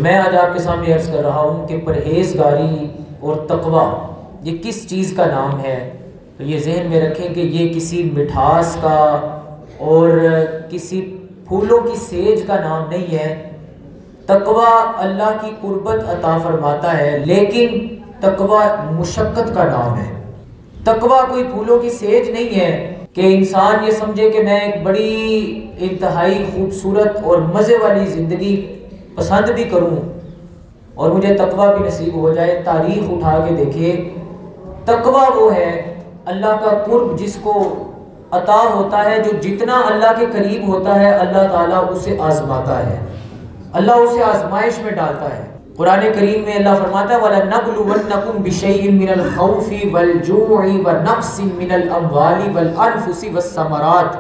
تو میں آج آپ کے سامنے عرض کر رہا ہوں کہ پرہیزگاری اور تقوی یہ کس چیز کا نام ہے. تو یہ ذہن میں رکھیں کہ یہ کسی مٹھاس کا اور کسی پھولوں کی سیج کا نام نہیں ہے. تقوی اللہ کی قربت عطا فرماتا ہے، لیکن تقوی مشقت کا نام ہے. تقوی کوئی پھولوں کی سیج نہیں ہے کہ انسان یہ سمجھے کہ میں ایک بڑی انتہائی خوبصورت اور مزے والی زندگی پسند بھی کروں اور مجھے تقوی بھی نصیب ہو جائے. تاریخ اٹھا کے دیکھے، تقوی وہ ہے اللہ کا قرب جس کو عطا ہوتا ہے، جو جتنا اللہ کے قریب ہوتا ہے اللہ تعالیٰ اسے آزماتا ہے، اللہ اسے آزمائش میں ڈالتا ہے. قرآن کریم میں اللہ فرماتا ہے وَلَنَبْلُوَنَّكُمْ بِشَيْءٍ مِّنَ الْخَوْفِ وَالْجُوعِ وَنَقْصٍ مِّنَ الْأَمْوَالِ وَالْأَنفُسِ وَالثَّمَرَاتِ.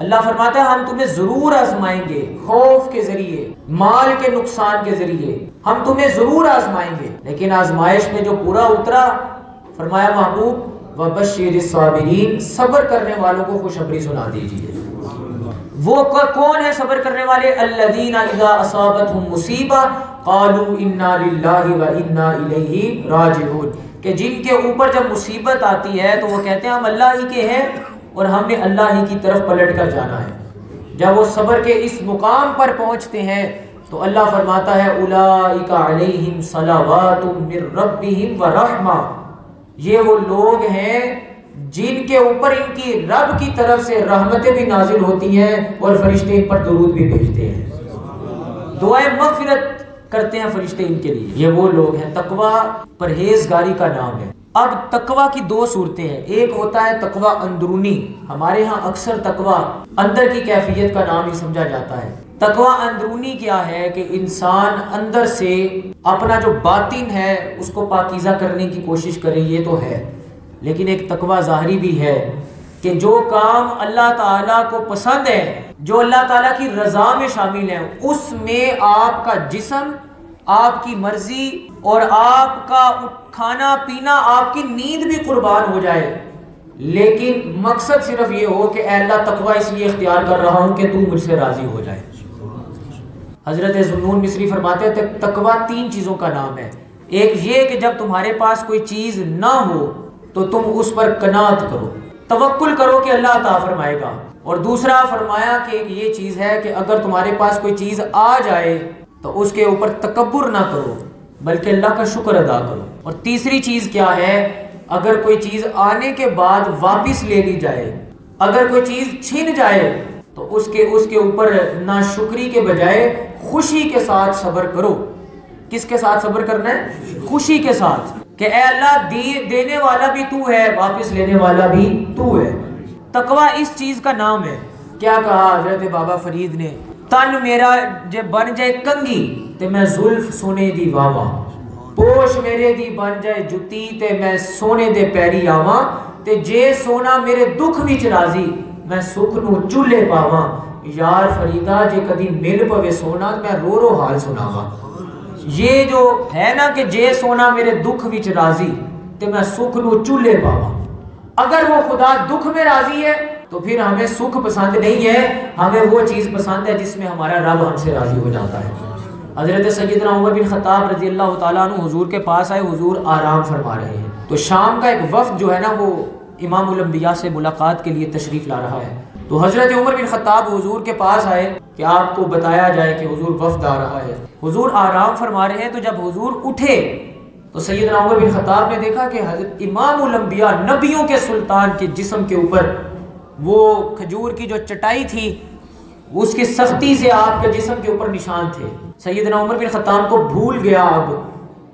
اللہ فرماتا ہے ہم تمہیں ضرور آزمائیں گے، خوف کے ذریعے، مال کے نقصان کے ذریعے ہم تمہیں ضرور آزمائیں گے. لیکن آزمائش میں جو پورا اترا، فرمایا محبوب وَبَشِّرِ الصَّابِرِينَ، صبر کرنے والوں کو خوشخبری سنا دیجیے. وہ کون ہے صبر کرنے والے؟ الذین اذا اصابتهم مصیبہ قالوا انا للہ وانا الیہ راجعون، کہ جن کے اوپر جب مصیبت آتی ہے تو وہ کہتے ہیں ہم اللہ ہی کے ہیں اور ہم نے اللہ ہی کی طرف پلٹ کر جانا ہے. جب وہ صبر کے اس مقام پر پہنچتے ہیں تو اللہ فرماتا ہے اولئک علیہم صلوات من ربہم ورحمہ، یہ وہ لوگ ہیں جن کے اوپر ان کی رب کی طرف سے رحمتیں بھی نازل ہوتی ہیں اور فرشتے ان پر درود بھی بھیجتے ہیں، دعائیں مغفرت کرتے ہیں فرشتے ان کے لیے. یہ وہ لوگ ہیں. تقوی پرہیزگاری کا نام ہے. اب تقوی کی دو صورتیں ہیں. ایک ہوتا ہے تقوی اندرونی، ہمارے ہاں اکثر تقوی اندر کی کیفیت کا نام ہی سمجھا جاتا ہے. تقوی اندرونی کیا ہے کہ انسان اندر سے اپنا جو باطن ہے اس کو پاکیزہ کرنے کی کوشش کرے، یہ تو ہے. لیکن ایک تقوی ظاہری بھی ہے کہ جو کام اللہ تعالیٰ کو پسند ہے، جو اللہ تعالیٰ کی رضا میں شامل ہیں، اس میں آپ کا جسم، آپ کی مرضی اور آپ کا کھانا پینا، آپ کی نیند بھی قربان ہو جائے، لیکن مقصد صرف یہ ہو کہ اے اللہ تقوی اس لیے اختیار کر رہا ہوں کہ تو مجھ سے راضی ہو جائے. حضرت ذوالنون مصری فرماتے ہیں تقوی تین چیزوں کا نام ہے. ایک یہ کہ جب تمہارے پاس کوئی چیز نہ ہو تو تم اس پر قناعت کرو، توکل کرو کہ اللہ عطا فرمائے گا. اور دوسرا فرمایا کہ ایک یہ چیز ہے کہ اگر تمہارے پاس کوئی چیز آ جائے تو اس کے اوپر تکبر نہ کرو بلکہ اللہ کا شکر ادا کرو. اور تیسری چیز کیا ہے؟ اگر کوئی چیز آنے کے بعد واپس لے لی جائے، اگر کوئی چیز چھن جائے تو اس کے اوپر ناشکری کے بجائے خوشی کے ساتھ صبر کرو. کس کے ساتھ صبر کرنا ہے؟ خوشی کے ساتھ، کہ اے اللہ دینے والا بھی تو ہے، واپس لینے والا بھی تو ہے. تقوی اس چیز کا نام ہے. کیا کہا حضرت بابا فرید نے؟ تن میرا جے بن جائے کنگھی تے میں زلف سونے دی واواں، پوش میرے دی بن جائے جتی تے میں سونے دے پیری آواں، تے جے سونا میرے دکھ وچ راضی میں سکھ نو چولہے پاواں. یار فریدا جے کدی مل پوے سونا میں رو رو حال سناواں. یہ جو ہے نا کہ جے سونا میرے دکھ وچ راضی تے میں سکھ نو چولہے پاواں، اگر وہ خدا دکھ میں راضی ہے تو پھر ہمیں سکھ پسند نہیں ہے، ہمیں وہ چیز پسند ہے جس میں ہمارا رب ہم سے راضی ہو جاتا ہے. حضرت سیدنا عمر بن خطاب رضی اللہ تعالیٰ عنہ حضور کے پاس آئے، حضور آرام فرما رہے ہیں. تو شام کا ایک وفد جو ہے نا وہ امام الانبیاء سے ملاقات کے لیے تشریف لا رہا ہے. تو حضرت عمر بن خطاب حضور کے پاس آئے کہ آپ کو بتایا جائے کہ حضور وفد آ رہا ہے. حضور آرام فرما رہے ہیں. تو جب حضور اٹھے تو سیدنا عمر بن خطاب نے دیکھا کہ حضرت امام الانبیاء نبیوں کے سلطان کے جسم کے اوپر وہ کھجور کی جو چٹائی تھی اس کی سختی سے آپ کے جسم کے اوپر نشان تھے. سیدنا عمر بن خطاب کو بھول گیا اب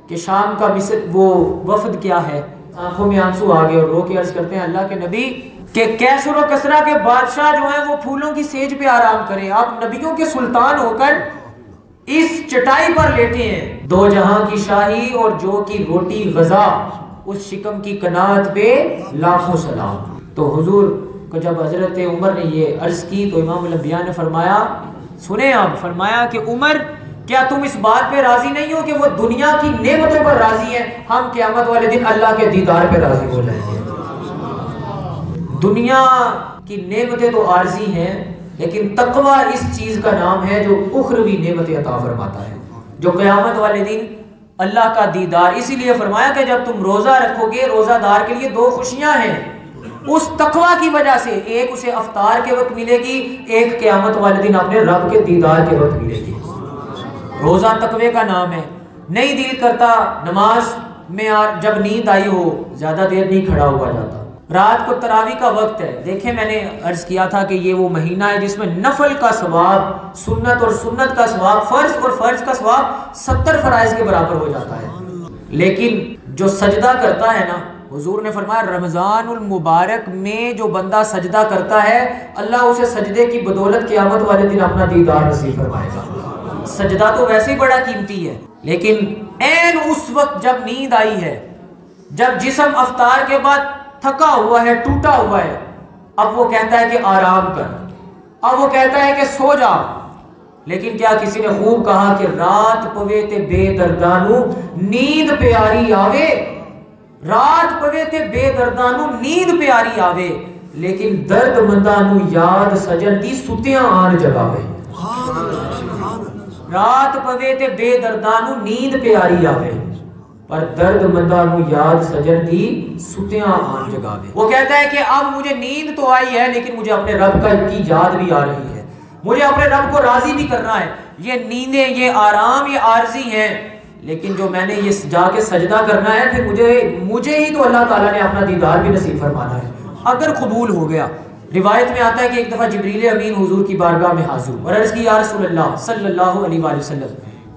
کہ شام کا مصر وہ وفد کیا ہے. آنکھوں میں آنسو آ گئے اور رو کے عرض کرتے ہیں اللہ کے نبی کہ کیسر و کسرا کے بادشاہ جو ہیں وہ پھولوں کی سیج پہ آرام کریں، آپ نبیوں کے سلطان ہو کر اس چٹائی پر لیٹے ہیں. دو جہاں کی شاہی اور جو کی روٹی غذا، اس شکم کی قناعت پہ لاکھوں سلام. تو حضور کو جب حضرت عمر نے یہ عرض کی تو امام الانبیاء نے فرمایا سنیں آپ، فرمایا کہ عمر کیا تم اس بات پہ راضی نہیں ہو کہ وہ دنیا کی نعمتوں پر راضی ہیں، ہم قیامت والے دن اللہ کے دیدار پہ راضی ہو جائیں گے. دنیا کی نعمتیں تو عارضی ہیں لیکن تقوی اس چیز کا نام ہے جو اخروی نعمتیں عطا فرماتا ہے. جو قیامت والے دن اللہ کا دیدار، اسی لیے فرمایا کہ جب تم روزہ رکھو گے، روزہ دار کے لیے دو خوشیاں ہیں اس تقوی کی وجہ سے، ایک اسے افطار کے وقت ملے گی، ایک قیامت والے دن اپنے رب کے دیدار کے وقت ملے گی۔ روزہ تقوی کا نام ہے۔ نہیں دل کرتا نماز میں جب نیند آئی ہو زیادہ دیر نہیں کھڑا ہوا جاتا۔ رات کو تراویح کا وقت ہے، دیکھیں میں نے عرض کیا تھا کہ یہ وہ مہینہ ہے جس میں نفل کا ثواب، سنت اور سنت کا ثواب، فرض اور فرض کا ثواب 70 فرائض کے برابر ہو جاتا ہے۔ لیکن جو سجدہ کرتا ہے نا، حضور نے فرمایا رمضان المبارک میں جو بندہ سجدہ کرتا ہے اللہ اسے سجدے کی بدولت قیامت والے دن اپنا دیدار نصیب فرمائے گا۔ سجدہ تو ویسے ہی بڑا قیمتی ہے، لیکن عین اس وقت جب نیند آئی ہے، جب جسم افطار کے بعد تھکا ہوا ہے، ٹوٹا ہوا ہے، اب وہ کہتا ہے کہ آرام کر، اب وہ کہتا ہے کہ سو جا، لیکن کیا کسی نے خوب کہا کہ رات پوے تے بے دردانو نیند پیاری آوے، رات پوے تے بے دردانو نیند پیاری آوے، لیکن درد مندانو یاد سجن دی ستیاں آن جگاوے۔ رات پوے تے بے دردانو نیند پیاری آوے پر درد مندانو یاد سجن دی ستیاں آن جگاوے۔ وہ کہتا ہے کہ اب مجھے نیند تو آئی ہے لیکن مجھے اپنے رب کی یاد بھی آ رہی ہے، مجھے اپنے رب کو راضی بھی کرنا ہے۔ یہ نیندیں، یہ آرام، یہ عارضی ہیں، لیکن جو میں نے یہ جا کے سجدہ کرنا ہے پھر مجھے ہی تو اللہ تعالیٰ نے اپنا دیدار بھی نصیب فرمانا ہے اگر قبول ہو گیا۔ روایت میں آتا ہے کہ ایک دفعہ جبریل امین حضور کی بارگاہ میں حاضر اور عرض کی یا رسول اللہ صلی اللہ علیہ وآلہ وسلم،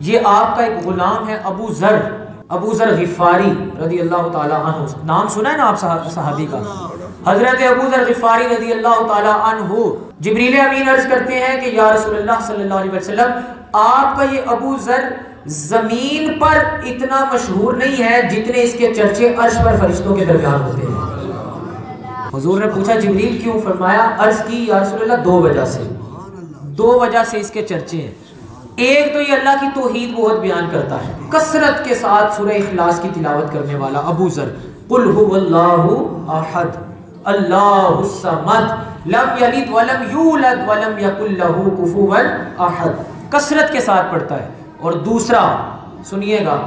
یہ آپ کا ایک غلام ہے ابو ذر غفاری رضی اللہ تعالیٰ عنہ، نام سنا ہے نا آپ صحابی کا، حضرت ابو ذر غفاری رضی اللہ تعالیٰ عنہ۔ جبریل امین عرض کرتے ہیں کہ یا رسول اللہ صلی اللہ علیہ وسلم، آپ کا یہ ابو ذر زمین پر اتنا مشہور نہیں ہے جتنے اس کے چرچے عرش پر فرشتوں کے درمیان ہوتے ہیں۔ حضور نے پوچھا جبریل کیوں؟ فرمایا عرض کی یا رسول اللہ دو وجہ سے اس کے چرچے ہیں۔ ایک تو یہ اللہ کی توحید بہت بیان کرتا ہے، کثرت کے ساتھ سورہ اخلاص کی تلاوت کرنے والا ابو ذر، قل هو اللہ احد اللہ الصمد لم یلد ولم یولد ولم یکن لہ کفوا احد، کثرت کے ساتھ پڑھتا ہے۔ اور دوسرا سنیے گا،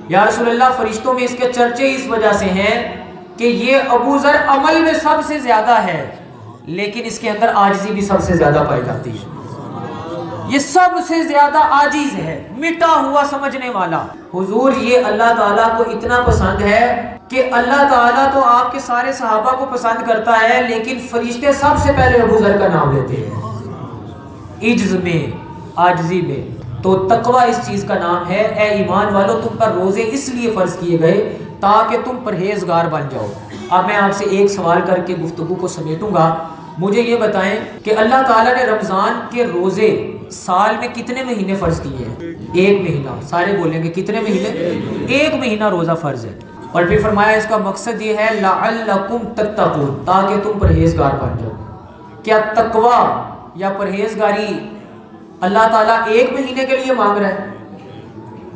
یا رسول اللہ فرشتوں میں اس کے چرچے اس وجہ سے ہیں کہ یہ ابو ذر عمل میں سب سے زیادہ ہے لیکن اس کے اندر عاجزی بھی سب سے زیادہ پائی جاتی ہے۔ یہ سب سے زیادہ عاجز ہے، مٹا ہوا سمجھنے والا۔ حضور یہ اللہ تعالیٰ کو اتنا پسند ہے کہ اللہ تعالیٰ تو آپ کے سارے صحابہ کو پسند کرتا ہے لیکن فرشتے سب سے پہلے ابو ذر کا نام لیتے ہیں عجز میں، عاجزی میں۔ تو تقوی اس چیز کا نام ہے۔ اے ایمان والو، تم پر روزے اس لیے فرض کیے گئے تاکہ تم پرہیزگار بن جاؤ۔ اب میں آپ سے ایک سوال کر کے گفتگو کو سمیٹوں گا، مجھے یہ بتائیں کہ اللہ تعالیٰ نے رمضان کے روزے سال میں کتنے مہینے فرض کیے ہیں؟ ایک مہینہ۔ سارے بولیں گے کتنے مہینے؟ ایک مہینہ روزہ فرض ہے۔ اور پھر فرمایا اس کا مقصد یہ ہے لعلکم تتقون، تاکہ تم پرہیزگار بن جاؤ۔ کیا تقوی یا پرہیزگاری اللہ تعالیٰ ایک مہینے کے لیے مانگ رہا ہے؟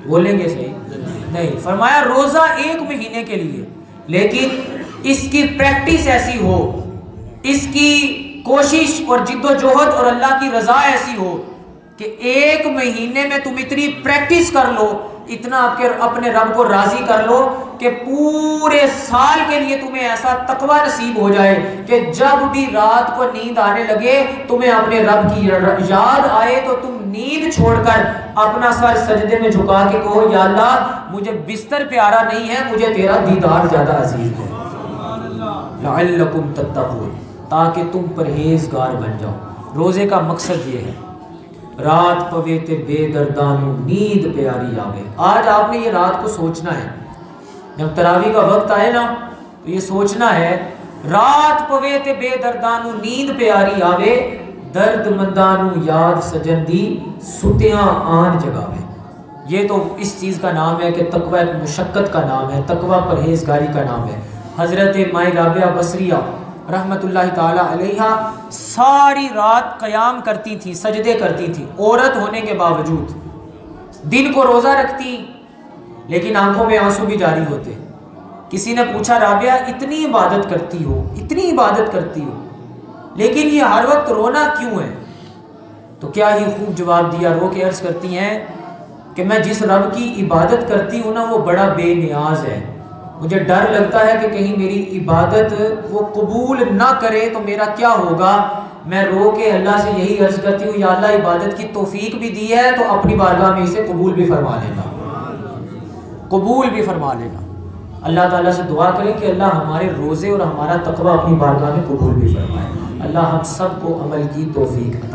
بولیں گے صحیح؟ نہیں، فرمایا روزہ ایک مہینے کے لیے، لیکن اس کی پریکٹس ایسی ہو، اس کی کوشش اور جد و جہد اور اللہ کی رضا ایسی ہو کہ ایک مہینے میں تم اتنی پریکٹس کر لو، اتنا اپنے رب کو راضی کر لو کہ پورے سال کے لیے تمہیں ایسا تقوی نصیب ہو جائے کہ جب بھی رات کو نیند آنے لگے تمہیں اپنے رب کی یاد آئے تو تم نیند چھوڑ کر اپنا سر سجدے میں جھکا کے کہو یا اللہ مجھے بستر پیارا نہیں ہے، مجھے تیرا دیدار زیادہ عزیز ہے۔ لعلکم تتقون، تاکہ تم پرہیزگار بن جاؤ۔ روزے کا مقصد یہ ہے، رات پوے تے بے دردانو نیند پیاری آوے۔ آج آپ نے یہ رات کو سوچنا ہے، جب تراویح کا وقت آئے نا تو یہ سوچنا ہے رات پوے تے بے دردانو نیند پیاری آوے، درد مندانو یاد سجن دی ستیاں آن جگاوے۔ یہ تو اس چیز کا نام ہے کہ تقوی ایک مشقت کا نام ہے، تقوی پرہیزگاری کا نام ہے۔ حضرت مائی رابعہ بصریہ رحمت اللہ تعالی علیہ ساری رات قیام کرتی تھی، سجدے کرتی تھی، عورت ہونے کے باوجود دن کو روزہ رکھتی لیکن آنکھوں میں آنسو بھی جاری ہوتے۔ کسی نے پوچھا رابعہ اتنی عبادت کرتی ہو، اتنی عبادت کرتی ہو لیکن یہ ہر وقت رونا کیوں ہے؟ تو کیا ہی خوب جواب دیا، رو کے عرض کرتی ہیں کہ میں جس رب کی عبادت کرتی ہوں نا وہ بڑا بے نیاز ہے، مجھے ڈر لگتا ہے کہ کہیں میری عبادت وہ قبول نہ کرے تو میرا کیا ہوگا۔ میں رو کے اللہ سے یہی عرض کرتی ہوں، یا اللہ عبادت کی توفیق بھی دی ہے تو اپنی بارگاہ میں اسے قبول بھی فرما لینا، قبول بھی فرما لینا۔ اللہ تعالیٰ سے دعا کریں کہ اللہ ہمارے روزے اور ہمارا تقوی اپنی بارگاہ میں قبول بھی فرمائے۔ اللہ ہم سب کو عمل کی توفیق عطا